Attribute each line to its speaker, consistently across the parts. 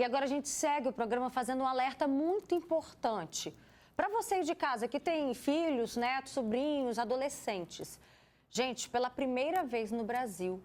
Speaker 1: E agora a gente segue o programa fazendo um alerta muito importante para vocês de casa que têm filhos, netos, sobrinhos, adolescentes. Gente, pela primeira vez no Brasil,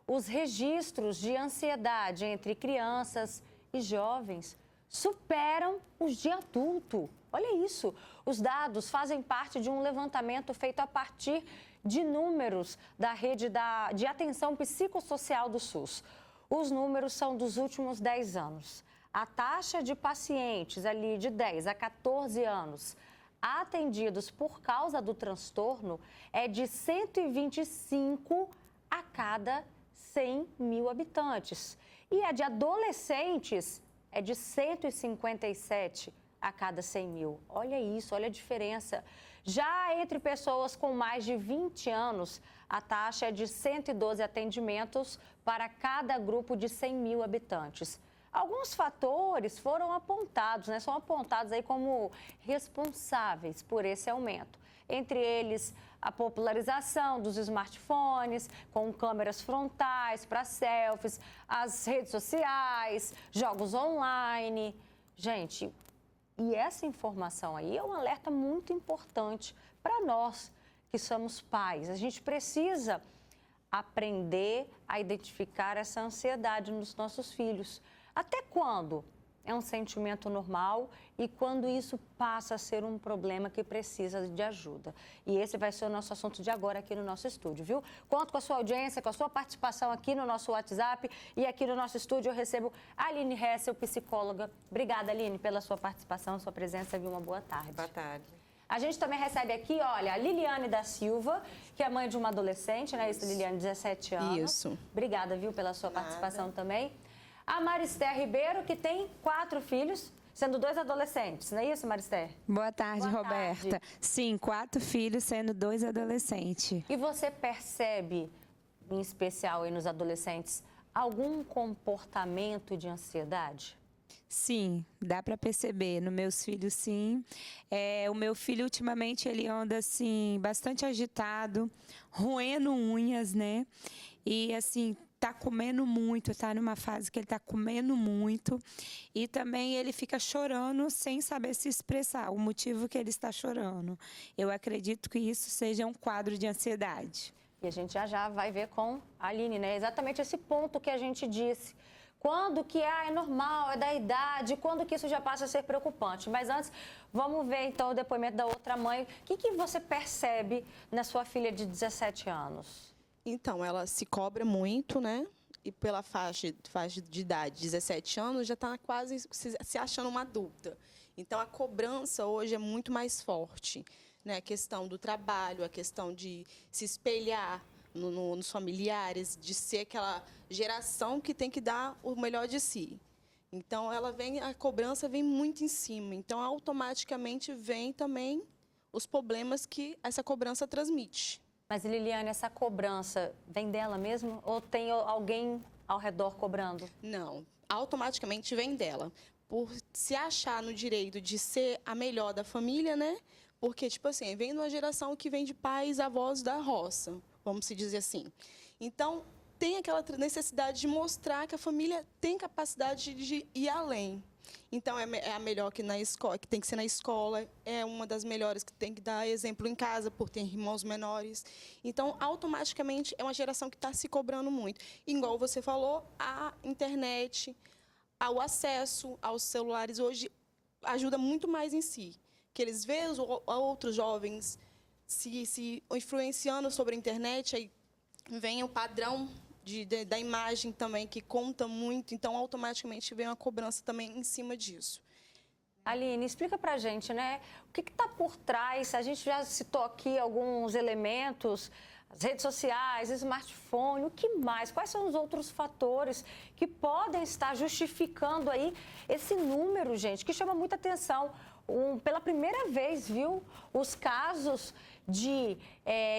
Speaker 1: os registros de ansiedade entre crianças e jovens superam os de adulto. Olha isso, os dados fazem parte de um levantamento feito a partir de números da rede de atenção psicossocial do SUS. Os números são dos últimos 10 anos. A taxa de pacientes ali de 10 a 14 anos atendidos por causa do transtorno é de 125 a cada 100 mil habitantes. E a de adolescentes é de 157 a cada 100 mil. Olha isso, olha a diferença. Já entre pessoas com mais de 20 anos, a taxa é de 112 atendimentos para cada grupo de 100 mil habitantes. Alguns fatores foram apontados, são apontados aí como responsáveis por esse aumento. Entre eles, a popularização dos smartphones, com câmeras frontais para selfies, as redes sociais, jogos online. Gente, e essa informação aí é um alerta muito importante para nós que somos pais. A gente precisa aprender a identificar essa ansiedade nos nossos filhos. Até quando é um sentimento normal e quando isso passa a ser um problema que precisa de ajuda. E esse vai ser o nosso assunto de agora aqui no nosso estúdio, viu? Conto com a sua audiência, com a sua participação aqui no nosso WhatsApp e aqui no nosso estúdio eu recebo a Aline Hessel, psicóloga. Obrigada, Aline, pela sua participação, sua presença, viu? Uma boa tarde.
Speaker 2: Boa tarde.
Speaker 1: A gente também recebe aqui, olha, a Liliane da Silva, que é mãe de uma adolescente, né? Isso, Liliane, 17 anos.
Speaker 3: Isso.
Speaker 1: Obrigada, viu, pela sua participação também. A Marister Ribeiro, que tem 4 filhos, sendo 2 adolescentes, não é isso, Marister?
Speaker 3: Boa tarde,
Speaker 1: Boa
Speaker 3: Roberta.
Speaker 1: tarde.
Speaker 3: Sim, 4 filhos, sendo 2 adolescentes.
Speaker 1: E você percebe, em especial aí nos adolescentes, algum comportamento de ansiedade?
Speaker 3: Sim, dá para perceber. Nos meus filhos, sim. O meu filho, ultimamente, ele anda, assim, bastante agitado, roendo unhas, né? E, assim, tá comendo muito, tá numa fase que ele tá comendo muito. E também ele fica chorando sem saber se expressar, o motivo que ele está chorando. Eu acredito que isso seja um quadro de ansiedade.
Speaker 1: E a gente já vai ver com a Aline, né? Exatamente esse ponto que a gente disse. Quando que é normal, é da idade, quando que isso já passa a ser preocupante. Mas antes, vamos ver então o depoimento da outra mãe. O que você percebe na sua filha de 17 anos?
Speaker 4: Então, ela se cobra muito, né? E pela faixa de idade, 17 anos, já está quase se achando uma adulta. Então, a cobrança hoje é muito mais forte, né? A questão do trabalho, a questão de se espelhar nos familiares, de ser aquela geração que tem que dar o melhor de si. Então, a cobrança vem muito em cima. Então, automaticamente vem também os problemas que essa cobrança transmite.
Speaker 1: Mas, Liliane, essa cobrança vem dela mesmo? Ou tem alguém ao redor cobrando?
Speaker 4: Não, automaticamente vem dela. Por se achar no direito de ser a melhor da família, né? Porque, tipo assim, vem de uma geração que vem de pais, avós da roça, vamos se dizer assim. Então, tem aquela necessidade de mostrar que a família tem capacidade de ir além. Então, é a melhor que na escola, que tem que ser na escola, é uma das melhores que tem que dar exemplo em casa, por ter irmãos menores. Então, automaticamente, é uma geração que está se cobrando muito. Igual você falou, a internet, o acesso aos celulares hoje ajuda muito mais em si. Que eles veem outros jovens se influenciando sobre a internet, aí vem o padrão da imagem também, que conta muito, então automaticamente vem uma cobrança também em cima disso.
Speaker 1: Aline, explica pra gente, né? O que está por trás? A gente já citou aqui alguns elementos, as redes sociais, smartphone, o que mais? Quais são os outros fatores que podem estar justificando aí esse número, gente, que chama muita atenção? Pela primeira vez, viu, os casos de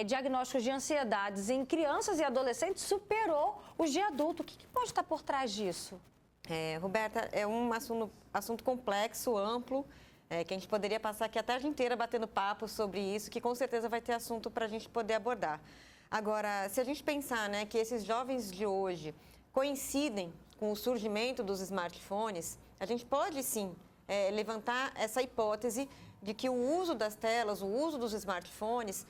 Speaker 1: diagnósticos de ansiedades em crianças e adolescentes superou os de adulto. O que pode estar por trás disso?
Speaker 2: Roberta, é um assunto complexo, amplo, que a gente poderia passar aqui a tarde inteira batendo papo sobre isso, que com certeza vai ter assunto para a gente poder abordar. Agora, se a gente pensar, né, que esses jovens de hoje coincidem com o surgimento dos smartphones, a gente pode sim levantar essa hipótese de que o uso das telas, o uso dos smartphones,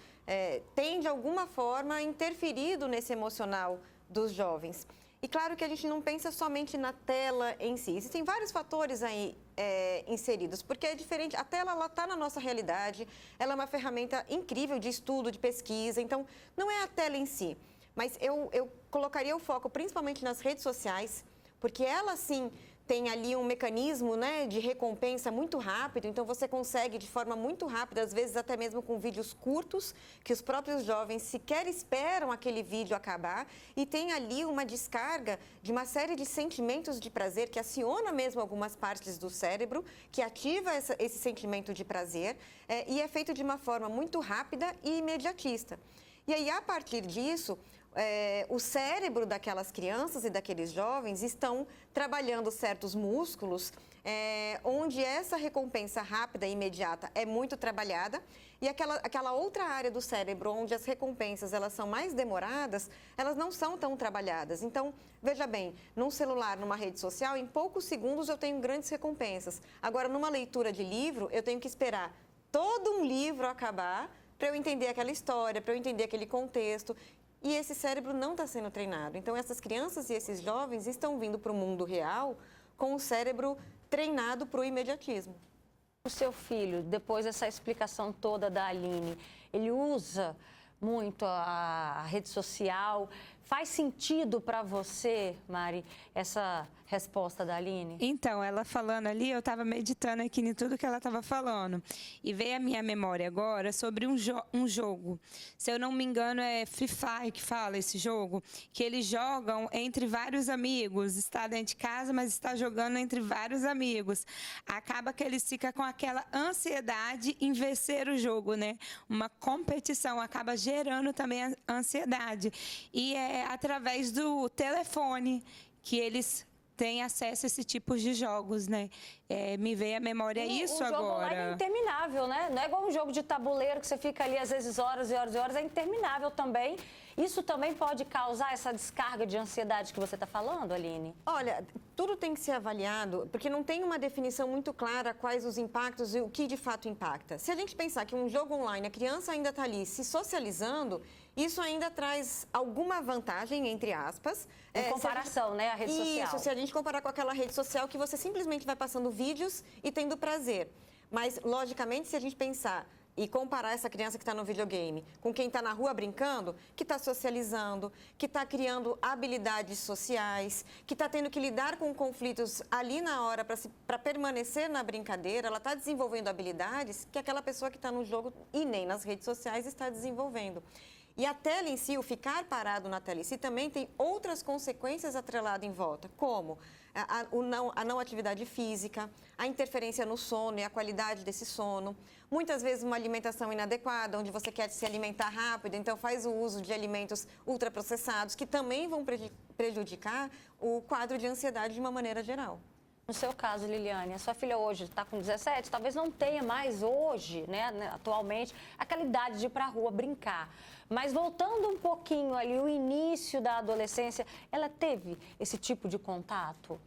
Speaker 2: tem de alguma forma interferido nesse emocional dos jovens. E claro que a gente não pensa somente na tela em si. Existem vários fatores aí inseridos, porque é diferente. A tela está na nossa realidade, ela é uma ferramenta incrível de estudo, de pesquisa. Então, não é a tela em si. Mas eu colocaria o foco principalmente nas redes sociais, porque ela sim tem ali um mecanismo, né, de recompensa muito rápido, então você consegue de forma muito rápida, às vezes até mesmo com vídeos curtos, que os próprios jovens sequer esperam aquele vídeo acabar, e tem ali uma descarga de uma série de sentimentos de prazer que aciona mesmo algumas partes do cérebro, que ativa esse sentimento de prazer, e é feito de uma forma muito rápida e imediatista. E aí, a partir disso, o cérebro daquelas crianças e daqueles jovens estão trabalhando certos músculos, onde essa recompensa rápida e imediata é muito trabalhada, e aquela outra área do cérebro onde as recompensas elas são mais demoradas, elas não são tão trabalhadas. Então, veja bem, num celular, numa rede social, em poucos segundos eu tenho grandes recompensas. Agora, numa leitura de livro, eu tenho que esperar todo um livro acabar para eu entender aquela história, para eu entender aquele contexto. E esse cérebro não está sendo treinado. Então, essas crianças e esses jovens estão vindo para o mundo real com o cérebro treinado para o imediatismo.
Speaker 1: O seu filho, depois dessa explicação toda da Aline, ele usa muito a rede social. Faz sentido para você, Mari, essa resposta da Aline?
Speaker 3: Então, ela falando ali, eu estava meditando aqui em tudo que ela estava falando. E veio a minha memória agora sobre um jogo. Se eu não me engano, é Free Fire que fala esse jogo. Que eles jogam entre vários amigos. Está dentro de casa, mas está jogando entre vários amigos. Acaba que eles ficam com aquela ansiedade em vencer o jogo, né? Uma competição acaba gerando também a ansiedade. E é através do telefone que eles têm acesso a esse tipo de jogos, né? Me veio à memória isso agora. O jogo
Speaker 1: online é interminável, né? Não é igual um jogo de tabuleiro que você fica ali, às vezes, horas e horas e horas. É interminável também. Isso também pode causar essa descarga de ansiedade que você está falando, Aline?
Speaker 2: Olha, tudo tem que ser avaliado, porque não tem uma definição muito clara quais os impactos e o que de fato impacta. Se a gente pensar que um jogo online, a criança ainda está ali se socializando, isso ainda traz alguma vantagem, entre aspas.
Speaker 1: Em comparação, né, à rede social.
Speaker 2: Isso, se a gente comparar com aquela rede social que você simplesmente vai passando vídeos e tendo prazer. Mas, logicamente, se a gente pensar e comparar essa criança que está no videogame com quem está na rua brincando, que está socializando, que está criando habilidades sociais, que está tendo que lidar com conflitos ali na hora para permanecer na brincadeira, ela está desenvolvendo habilidades que aquela pessoa que está no jogo e nem nas redes sociais está desenvolvendo. E a tela em si, o ficar parado na tela em si, também tem outras consequências atreladas em volta, como a não atividade física, a interferência no sono e a qualidade desse sono. Muitas vezes uma alimentação inadequada, onde você quer se alimentar rápido, então faz o uso de alimentos ultraprocessados, que também vão prejudicar o quadro de ansiedade de uma maneira geral.
Speaker 1: No seu caso, Liliane, a sua filha hoje está com 17, talvez não tenha mais hoje, né, atualmente, aquela idade de ir para a rua brincar. Mas voltando um pouquinho ali, o início da adolescência, ela teve esse tipo de contato?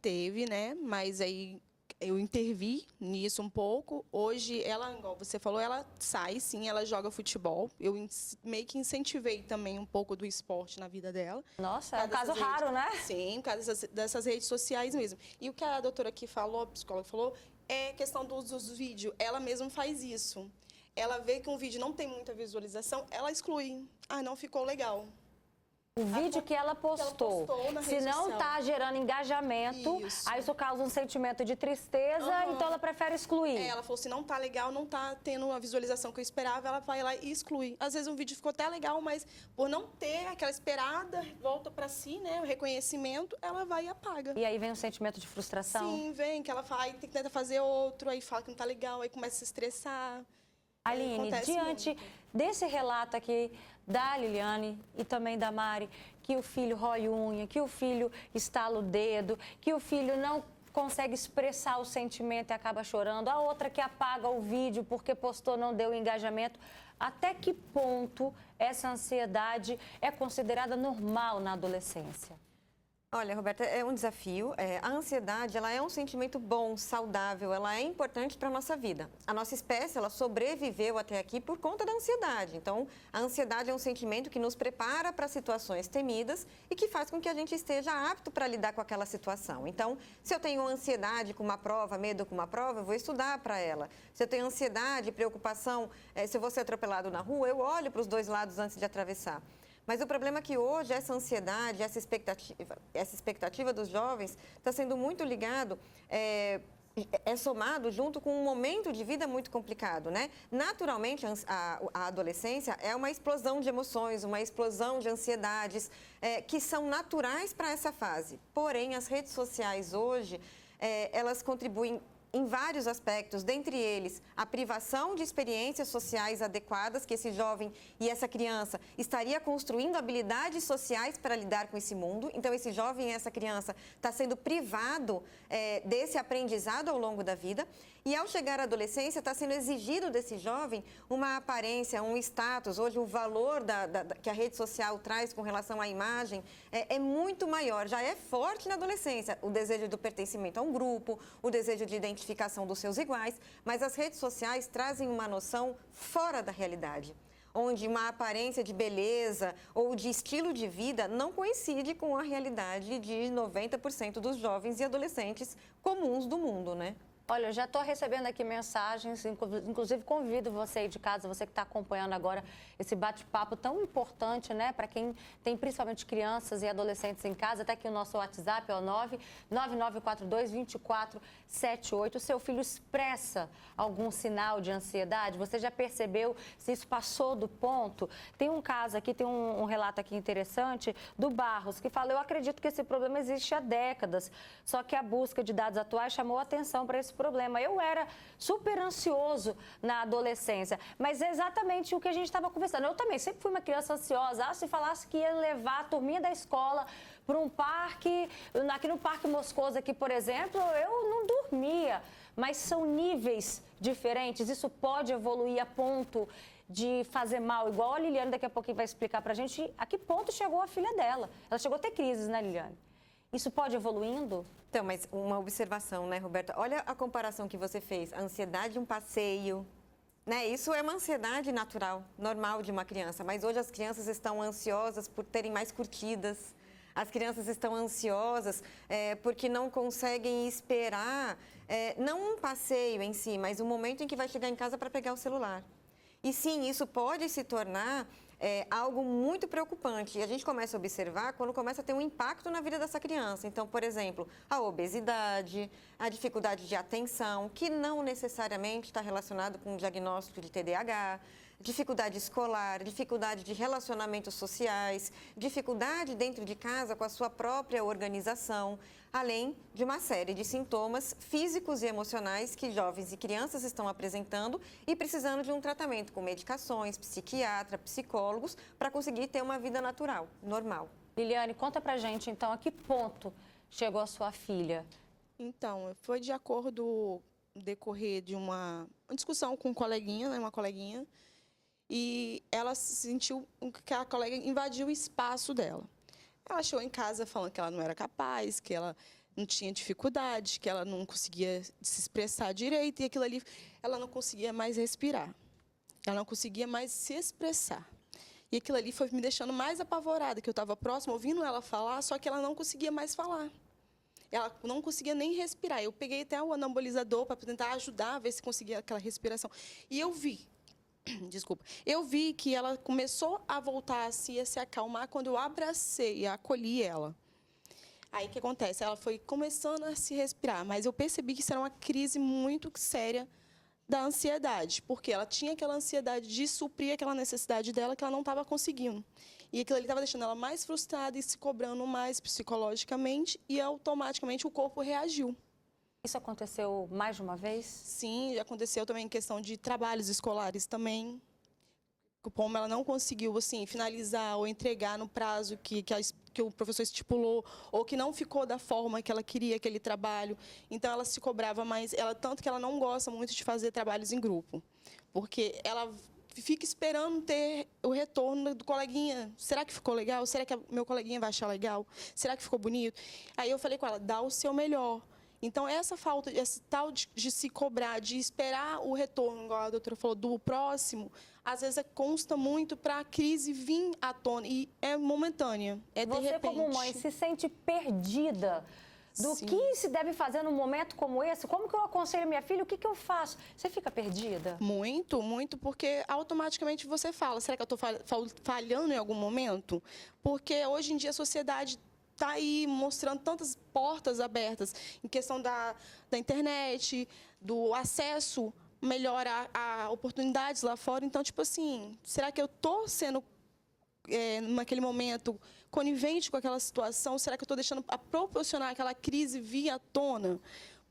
Speaker 4: Teve, né? Mas aí eu intervi nisso um pouco. Hoje, ela, igual você falou, ela sai, sim, ela joga futebol. Eu meio que incentivei também um pouco do esporte na vida dela.
Speaker 1: Nossa, é um caso raro, né?
Speaker 4: Sim, por causa dessas redes sociais mesmo. E o que a doutora aqui falou, a psicóloga falou, é questão dos vídeos. Ela mesma faz isso. Ela vê que um vídeo não tem muita visualização, ela exclui. Ah, não ficou legal.
Speaker 1: O vídeo que ela postou, se não está gerando engajamento,
Speaker 4: isso.
Speaker 1: aí isso causa um sentimento de tristeza, então ela prefere excluir.
Speaker 4: Ela falou, se não está legal, não está tendo a visualização que eu esperava, ela vai lá e exclui. Às vezes um vídeo ficou até legal, mas por não ter aquela esperada, volta para si, né, o reconhecimento, ela vai e apaga.
Speaker 1: E aí vem um sentimento de frustração?
Speaker 4: Sim, vem, que ela vai, tem que tentar fazer outro, aí fala que não está legal, aí começa a se estressar.
Speaker 1: Aline, diante desse relato aqui da Liliane e também da Mari, que o filho rói unha, que o filho estala o dedo, que o filho não consegue expressar o sentimento e acaba chorando, a outra que apaga o vídeo porque postou, não deu engajamento, até que ponto essa ansiedade é considerada normal na adolescência?
Speaker 2: Olha, Roberta, é um desafio. A ansiedade, ela é um sentimento bom, saudável, ela é importante para a nossa vida. A nossa espécie, ela sobreviveu até aqui por conta da ansiedade. Então, a ansiedade é um sentimento que nos prepara para situações temidas e que faz com que a gente esteja apto para lidar com aquela situação. Então, se eu tenho ansiedade com uma prova, medo com uma prova, eu vou estudar para ela. Se eu tenho ansiedade, preocupação, se eu vou ser atropelado na rua, eu olho para os dois lados antes de atravessar. Mas o problema é que hoje essa ansiedade, essa expectativa dos jovens está sendo muito ligado, somado junto com um momento de vida muito complicado, né? Naturalmente, a adolescência é uma explosão de emoções, uma explosão de ansiedades que são naturais para essa fase. Porém, as redes sociais hoje, elas contribuem em vários aspectos, dentre eles a privação de experiências sociais adequadas que esse jovem e essa criança estaria construindo habilidades sociais para lidar com esse mundo. Então, esse jovem e essa criança está sendo privado desse aprendizado ao longo da vida. E ao chegar à adolescência, está sendo exigido desse jovem uma aparência, um status. Hoje, o valor que a rede social traz com relação à imagem é muito maior. Já é forte na adolescência o desejo do pertencimento a um grupo, o desejo de identificação dos seus iguais, mas as redes sociais trazem uma noção fora da realidade, onde uma aparência de beleza ou de estilo de vida não coincide com a realidade de 90% dos jovens e adolescentes comuns do mundo, né?
Speaker 1: Olha, eu já estou recebendo aqui mensagens, inclusive convido você aí de casa, você que está acompanhando agora esse bate-papo tão importante, né, para quem tem principalmente crianças e adolescentes em casa. Até aqui o nosso WhatsApp é o 99942-2478. O seu filho expressa algum sinal de ansiedade? Você já percebeu se isso passou do ponto? Tem um caso aqui, tem um relato aqui interessante do Barros, que fala: eu acredito que esse problema existe há décadas, só que a busca de dados atuais chamou a atenção para esse problema. Eu era super ansioso na adolescência, mas é exatamente o que a gente estava conversando. Eu também sempre fui uma criança ansiosa. Se falasse que ia levar a turminha da escola para um parque, aqui no Parque Moscoso, aqui, por exemplo, eu não dormia. Mas são níveis diferentes. Isso pode evoluir a ponto de fazer mal, igual a Liliane daqui a pouquinho vai explicar para a gente a que ponto chegou a filha dela. Ela chegou a ter crises, né, Liliane? Isso pode evoluindo?
Speaker 2: Então, mas uma observação, né, Roberta? Olha a comparação que você fez. A ansiedade de um passeio, né? Isso é uma ansiedade natural, normal de uma criança. Mas hoje as crianças estão ansiosas por terem mais curtidas. As crianças estão ansiosas porque não conseguem esperar, não um passeio em si, mas o momento em que vai chegar em casa para pegar o celular. E sim, isso pode se tornar algo muito preocupante. E a gente começa a observar quando começa a ter um impacto na vida dessa criança. Então, por exemplo, a obesidade, a dificuldade de atenção, que não necessariamente está relacionado com o diagnóstico de TDAH, dificuldade escolar, dificuldade de relacionamentos sociais, dificuldade dentro de casa com a sua própria organização, além de uma série de sintomas físicos e emocionais que jovens e crianças estão apresentando e precisando de um tratamento com medicações, psiquiatra, psicólogos, para conseguir ter uma vida natural, normal.
Speaker 1: Liliane, conta pra gente, então, a que ponto chegou a sua filha?
Speaker 4: Então, foi de acordo decorrer de uma discussão com um coleguinha, né, uma coleguinha, e ela sentiu que a colega invadiu o espaço dela. Ela chegou em casa falando que ela não era capaz, que ela não tinha dificuldade, que ela não conseguia se expressar direito, e aquilo ali, ela não conseguia mais respirar. Ela não conseguia mais se expressar. E aquilo ali foi me deixando mais apavorada, que eu estava próxima, ouvindo ela falar, só que ela não conseguia mais falar. Ela não conseguia nem respirar. Eu peguei até o anabolizador para tentar ajudar a ver se conseguia aquela respiração. E eu vi. Desculpa. Eu vi que ela começou a voltar a se acalmar quando eu abracei e acolhi ela. Aí o que acontece? Ela foi começando a se respirar, mas eu percebi que isso era uma crise muito séria da ansiedade, porque ela tinha aquela ansiedade de suprir aquela necessidade dela que ela não estava conseguindo. E aquilo ali estava deixando ela mais frustrada e se cobrando mais psicologicamente, e automaticamente o corpo reagiu.
Speaker 1: Isso aconteceu mais de uma vez?
Speaker 4: Sim, aconteceu também em questão de trabalhos escolares também. Como ela não conseguiu assim, finalizar ou entregar no prazo que o professor estipulou, ou que não ficou da forma que ela queria aquele trabalho. Então, ela se cobrava mais, tanto que ela não gosta muito de fazer trabalhos em grupo. Porque ela fica esperando ter o retorno do coleguinha. Será que ficou legal? Será que meu coleguinha vai achar legal? Será que ficou bonito? Aí eu falei com ela, dá o seu melhor. Então, essa falta, esse tal de se cobrar, de esperar o retorno, igual a doutora falou, do próximo, às vezes consta muito para a crise vir à tona. E é momentânea, é de repente.
Speaker 1: Você, como mãe, se sente perdida do
Speaker 4: Sim.
Speaker 1: que se deve fazer num momento como esse? Como que eu aconselho minha filha? O que eu faço? Você fica perdida?
Speaker 4: Muito, muito, porque automaticamente você fala, será que eu estou falhando em algum momento? Porque hoje em dia a sociedade está aí mostrando tantas portas abertas em questão da internet, do acesso melhor a oportunidades lá fora. Então, tipo assim, será que eu estou sendo, naquele momento, conivente com aquela situação? Será que eu estou deixando a proporcionar aquela crise vir à tona?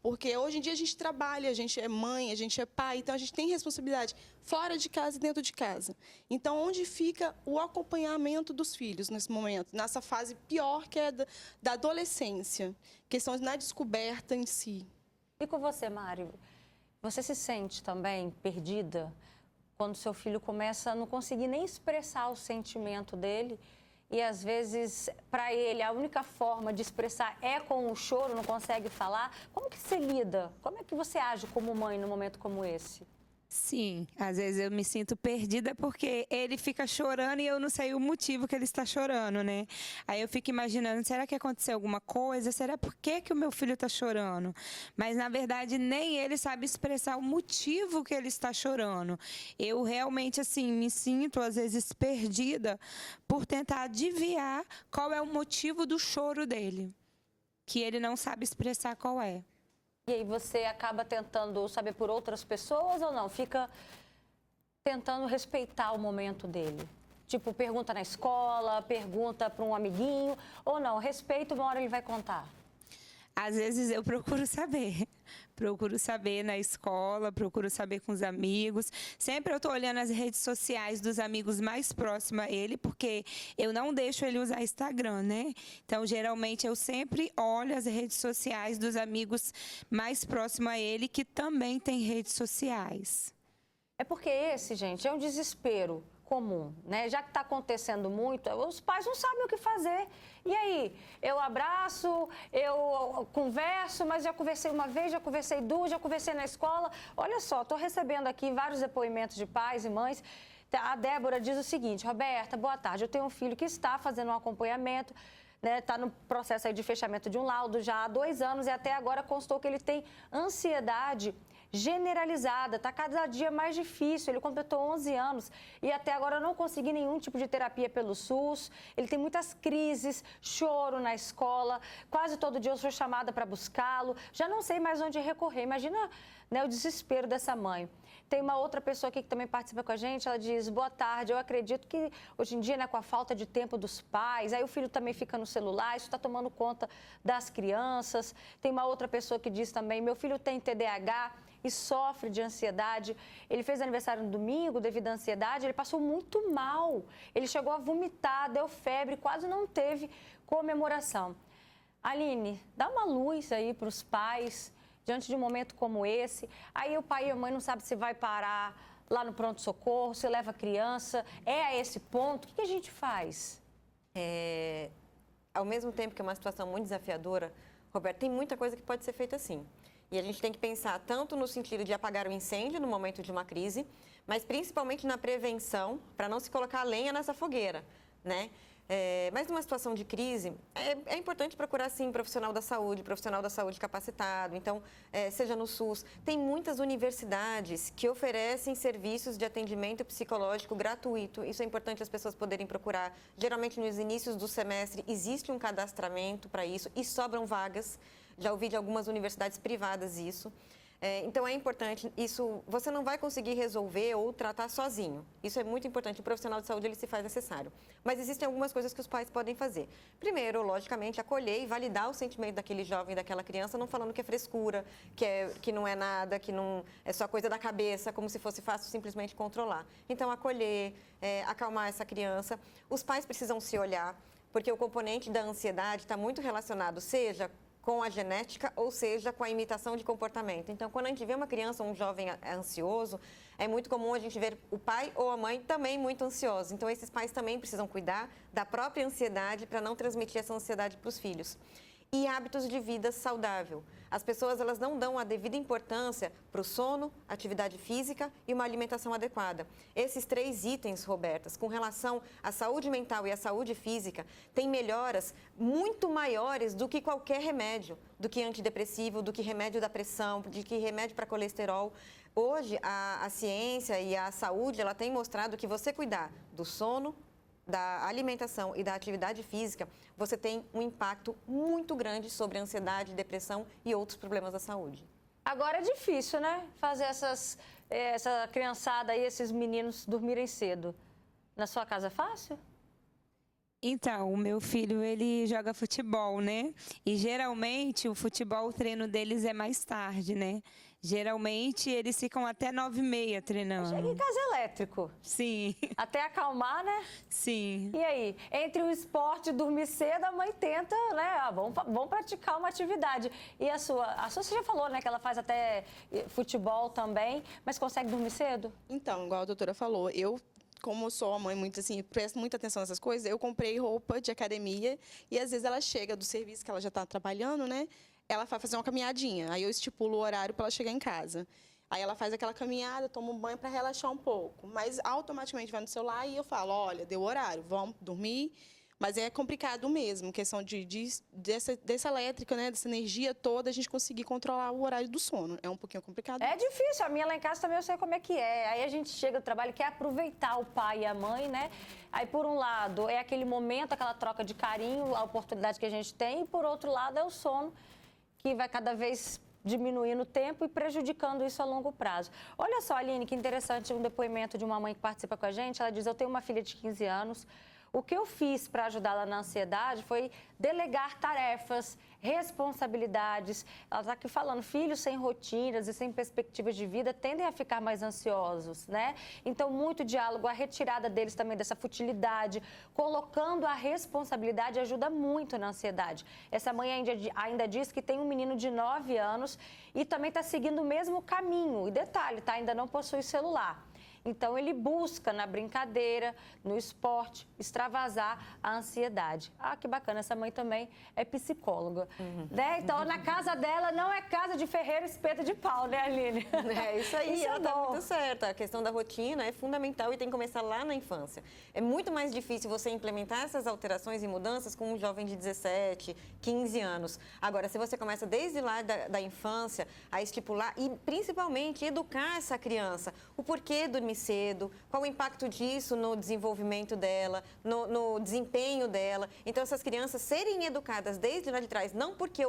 Speaker 4: Porque hoje em dia a gente trabalha, a gente é mãe, a gente é pai, então a gente tem responsabilidade fora de casa e dentro de casa. Então, onde fica o acompanhamento dos filhos nesse momento, nessa fase pior que é da adolescência, questões na descoberta em si?
Speaker 1: E com você, Mari? Você se sente também perdida quando seu filho começa a não conseguir nem expressar o sentimento dele? E, às vezes, para ele, a única forma de expressar é com o choro, não consegue falar. Como que você lida? Como é que você age como mãe num momento como esse?
Speaker 3: Sim, às vezes eu me sinto perdida porque ele fica chorando e eu não sei o motivo que ele está chorando, né? Aí eu fico imaginando, será que aconteceu alguma coisa? Será por que o meu filho está chorando? Mas, na verdade, nem ele sabe expressar o motivo que ele está chorando. Eu realmente, assim, me sinto, às vezes, perdida por tentar adivinhar qual é o motivo do choro dele, que ele não sabe expressar qual é.
Speaker 1: E aí você acaba tentando saber por outras pessoas ou não? Fica tentando respeitar o momento dele? Tipo, pergunta na escola, pergunta para um amiguinho, ou não? Respeita, uma hora ele vai contar.
Speaker 3: Às vezes eu procuro saber na escola, procuro saber com os amigos. Sempre eu estou olhando as redes sociais dos amigos mais próximos a ele, porque eu não deixo ele usar Instagram, né? Então, geralmente, eu sempre olho as redes sociais dos amigos mais próximos a ele, que também têm redes sociais.
Speaker 1: É porque esse, gente, é um desespero comum, né? Já que está acontecendo muito, os pais não sabem o que fazer. E aí, eu abraço, eu converso, mas já conversei uma vez, já conversei duas, já conversei na escola. Olha só, estou recebendo aqui vários depoimentos de pais e mães. A Débora diz o seguinte: Roberta, boa tarde, eu tenho um filho que está fazendo um acompanhamento, né, está no processo aí de fechamento de um laudo já há 2 anos e até agora constou que ele tem ansiedade generalizada, está cada dia mais difícil. Ele completou 11 anos e até agora não consegui nenhum tipo de terapia pelo SUS. Ele tem muitas crises, choro na escola, quase todo dia eu sou chamada para buscá-lo. Já não sei mais onde recorrer. Imagina, né, o desespero dessa mãe. Tem uma outra pessoa aqui que também participa com a gente, ela diz: boa tarde, eu acredito que hoje em dia, né, com a falta de tempo dos pais, aí o filho também fica no celular, isso está tomando conta das crianças. Tem uma outra pessoa que diz também: meu filho tem TDAH e sofre de ansiedade. Ele fez aniversário no domingo devido à ansiedade, ele passou muito mal. Ele chegou a vomitar, deu febre, quase não teve comemoração. Aline, dá uma luz aí para os pais diante de um momento como esse. Aí o pai e a mãe não sabem se vai parar lá no pronto-socorro, se leva a criança. É a esse ponto? O que a gente faz?
Speaker 2: Ao mesmo tempo que é uma situação muito desafiadora, Roberto, tem muita coisa que pode ser feita assim. E a gente tem que pensar tanto no sentido de apagar o incêndio no momento de uma crise, mas principalmente na prevenção, para não se colocar lenha nessa fogueira, né? Mas numa situação de crise, é importante procurar, sim, profissional da saúde capacitado. Então, seja no SUS. Tem muitas universidades que oferecem serviços de atendimento psicológico gratuito. Isso é importante as pessoas poderem procurar. Geralmente, nos inícios do semestre, existe um cadastramento para isso e sobram vagas. Já ouvi de algumas universidades privadas isso. Então, é importante, isso você não vai conseguir resolver ou tratar sozinho. Isso é muito importante, o profissional de saúde ele se faz necessário. Mas existem algumas coisas que os pais podem fazer. Primeiro, logicamente, acolher e validar o sentimento daquele jovem, daquela criança, não falando que é frescura, que não é nada, que não é só coisa da cabeça, como se fosse fácil simplesmente controlar. Então, acolher, acalmar essa criança. Os pais precisam se olhar, porque o componente da ansiedade está muito relacionado, seja com a genética, ou seja, com a imitação de comportamento. Então, quando a gente vê uma criança ou um jovem ansioso, é muito comum a gente ver o pai ou a mãe também muito ansiosos. Então, esses pais também precisam cuidar da própria ansiedade para não transmitir essa ansiedade para os filhos. E hábitos de vida saudável. As pessoas elas não dão a devida importância para o sono, atividade física e uma alimentação adequada. Esses 3 itens, Robertas, com relação à saúde mental e à saúde física, têm melhoras muito maiores do que qualquer remédio, do que antidepressivo, do que remédio da pressão, do que remédio para colesterol. Hoje, a ciência e a saúde ela tem mostrado que você cuidar do sono, da alimentação e da atividade física, você tem um impacto muito grande sobre a ansiedade, depressão e outros problemas da saúde.
Speaker 1: Agora é difícil, né? Fazer essa criançada aí, esses meninos dormirem cedo. Na sua casa é fácil?
Speaker 3: Então, o meu filho, ele joga futebol, né? E geralmente o futebol, o treino deles é mais tarde, né? Geralmente eles ficam até 9h30 treinando.
Speaker 1: Chega em casa elétrico.
Speaker 3: Sim,
Speaker 1: Até acalmar, né?
Speaker 3: sim.
Speaker 1: E aí, entre o esporte e dormir cedo, a mãe tenta, né? Vamos praticar uma atividade. E a sua você já falou, né, que ela faz até futebol também, mas consegue dormir cedo?
Speaker 4: Então, igual a doutora falou, como sou uma mãe muito assim, presto muita atenção nessas coisas, eu comprei roupa de academia e às vezes ela chega do serviço que ela já está trabalhando, né? Ela vai fazer uma caminhadinha, aí eu estipulo o horário para ela chegar em casa. Aí ela faz aquela caminhada, toma um banho para relaxar um pouco, mas automaticamente vai no celular e eu falo, olha, deu horário, vamos dormir. Mas é complicado mesmo, questão dessa elétrica, né, dessa energia toda, a gente conseguir controlar o horário do sono. É um pouquinho complicado.
Speaker 1: É difícil, a minha lá em casa também eu sei como é que é. Aí a gente chega do trabalho e quer aproveitar o pai e a mãe, né? Aí, por um lado, é aquele momento, aquela troca de carinho, a oportunidade que a gente tem, e por outro lado, é o sono, que vai cada vez diminuindo o tempo e prejudicando isso a longo prazo. Olha só, Aline, que interessante um depoimento de uma mãe que participa com a gente. Ela diz, eu tenho uma filha de 15 anos, o que eu fiz para ajudá-la na ansiedade foi delegar tarefas, responsabilidades. Ela está aqui falando, filhos sem rotinas e sem perspectivas de vida tendem a ficar mais ansiosos, né? Então, muito diálogo, a retirada deles também dessa futilidade, colocando a responsabilidade ajuda muito na ansiedade. Essa mãe ainda diz que tem um menino de 9 anos e também está seguindo o mesmo caminho. E detalhe, tá? Ainda não possui celular. Então, ele busca na brincadeira, no esporte, extravasar a ansiedade. Ah, que bacana, essa mãe também é psicóloga. Né? Então, na casa dela não é casa de ferreiro espeta de pau, né, Aline?
Speaker 2: É isso aí,
Speaker 1: Isso
Speaker 2: ela está
Speaker 1: bom.
Speaker 2: muito certa. A questão da rotina é fundamental e tem que começar lá na infância. É muito mais difícil você implementar essas alterações e mudanças com um jovem de 17, 15 anos. Agora, se você começa desde lá da infância a estipular e, principalmente, educar essa criança, o porquê dormir cedo, qual o impacto disso no desenvolvimento dela, no desempenho dela. Então, essas crianças serem educadas desde lá de trás, não porque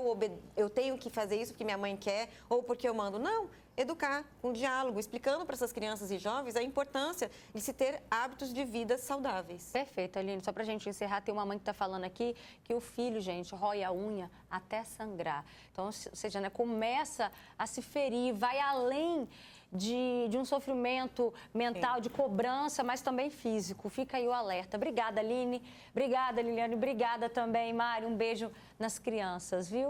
Speaker 2: eu tenho que fazer isso porque minha mãe quer ou porque eu mando, não. Educar com diálogo, explicando para essas crianças e jovens a importância de se ter hábitos de vida saudáveis.
Speaker 1: Perfeito, Aline. Só para a gente encerrar, tem uma mãe que está falando aqui que o filho, gente, rói a unha até sangrar. Então, ou seja, né, começa a se ferir, vai além de um sofrimento mental, de cobrança, mas também físico. Fica aí o alerta. Obrigada, Aline. Obrigada, Liliane. Obrigada também, Mário. Um beijo nas crianças, viu?